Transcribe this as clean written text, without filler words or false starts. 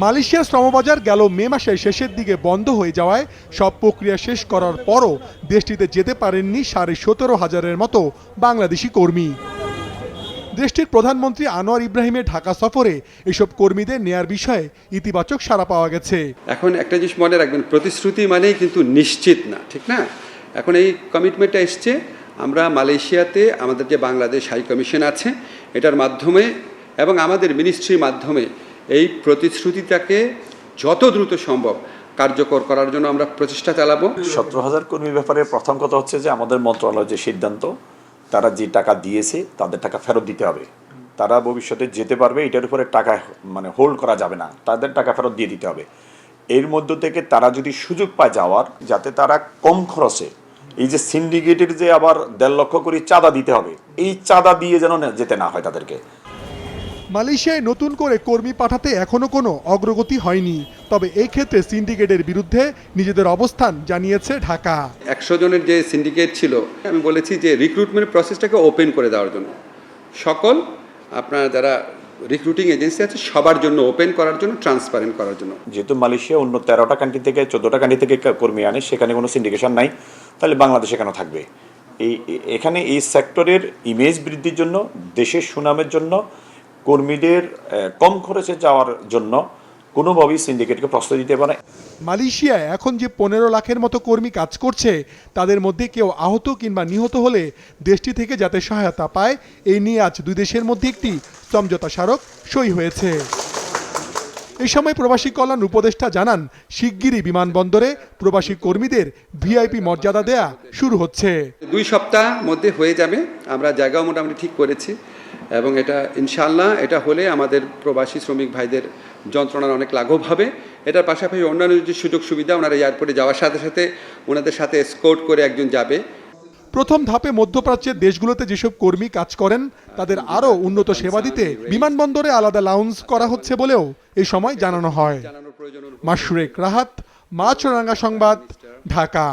মালয়েশিয়ার শ্রমবাজার গেল মে মাসের শেষের দিকে বন্ধ হয়ে যাওয়ায় সব প্রক্রিয়া শেষ করার পরও দেশটিতে যেতে পারেননি 17,500-এর মতো বাংলাদেশি কর্মী। দেশটির প্রধানমন্ত্রী আনোয়ার ইব্রাহিমের ঢাকা সফরে এসব কর্মীদের নেয়ার বিষয়ে ইতিবাচক সাড়া পাওয়া গেছে। এখন একটা জিনিস মনে রাখবেন, প্রতিশ্রুতি মানেই কিন্তু নিশ্চিত না, ঠিক না? এখন এই কমিটমেন্টটা এসছে, আমরা মালয়েশিয়াতে আমাদের যে বাংলাদেশ হাই কমিশন আছে এটার মাধ্যমে এবং আমাদের মিনিস্ট্রির মাধ্যমে এই প্রতিশ্রুতিটাকে যত দ্রুত সম্ভব কার্যকর করার জন্য আমরা প্রচেষ্টা চালাবো। 17,000 কর্মীর ব্যাপারে প্রথম কথা হচ্ছে যে আমাদের মন্ত্রণালয়ের যে সিদ্ধান্ত, তারা যে টাকা দিয়েছে তাদের টাকা ফেরত দিতে হবে। তারা ভবিষ্যতে যেতে পারবে, এটার উপরে টাকা হোল্ড করা যাবে না, তাদের টাকা ফেরত দিয়ে দিতে হবে। এর মধ্য থেকে তারা যদি সুযোগ পায় যাওয়ার, যাতে তারা কম খরচে, এই যে সিন্ডিকেটের যে আবার 1.5 লক্ষ করে চাঁদা দিতে হবে, এই চাঁদা দিয়ে যেন যেতে না হয় তাদেরকে। মালয়েশিয়ায় নতুন করে কর্মী পাঠাতে এখনো কোনো অগ্রগতি হয়নি, তবে এই ক্ষেত্রে সিন্ডিকেটের বিরুদ্ধে নিজেদের অবস্থান জানিয়েছে ঢাকা। 100 জনের যে সিন্ডিকেট ছিল, আমি বলেছি যে রিক্রুটমেন্ট প্রসেসটাকে ওপেন করে দেওয়ার জন্য, সকল আপনার যারা রিক্রুটিং এজেন্সি আছে সবার জন্য ওপেন করার জন্য, ট্রান্সপারেন্ট করার জন্য। যেহেতু মালয়েশিয়া অন্য 13টা কান্ট্রি থেকে 14টা কান্ট্রি থেকে কর্মী আনে, সেখানে কোনো সিন্ডিকেশন নাই, তাহলে বাংলাদেশে কেন থাকবে? এখানে এই সেক্টরের ইমেজ বৃদ্ধির জন্য, দেশের সুনামের জন্য, কর্মীদের কম খরচে যাওয়ার জন্য কোনোভাবেই সিন্ডিকেটকে প্রশ্রয় দিতে পারে। মালয়েশিয়ায় এখন যে 15 লাখের মতো কর্মী কাজ করছে, তাদের মধ্যে কেউ আহত কিংবা নিহত হলে দেশটি থেকে যাতে সহায়তা পায়, এই নিয়ে আজ দুই দেশের মধ্যে একটি সমঝোতা স্মারক সই হয়েছে। এই সময় প্রবাসী কল্যাণ উপদেষ্টা জানান, শিগগিরই বিমানবন্দরে প্রবাসী কর্মীদের ভিআইপি মর্যাদা দেয়া শুরু হচ্ছে। 2 সপ্তাহ মধ্যে হয়ে যাবে, আমরা জায়গাও মোটামুটি ঠিক করেছি এবং এটা ইনশাআল্লাহ এটা হলে আমাদের প্রবাসী শ্রমিক ভাইদের যন্ত্রণার অনেক লাঘব হবে। এটার পাশাপাশি অন্যান্য যে সুযোগ সুবিধা, ওনারা এয়ারপোর্টে যাওয়ার সাথে সাথে ওনাদের সাথে এসকর্ট করে একজন যাবে। প্রথম ধাপে মধ্যপ্রাচ্যের দেশগুলোতে যেসব কর্মী কাজ করেন তাদের আরও উন্নত সেবা দিতে বিমানবন্দরে আলাদা লাউঞ্জ করা হচ্ছে বলেও এই সময় জানানো হয়। মাশরুক রাহাত, মাছরাঙ্গা সংবাদ, ঢাকা।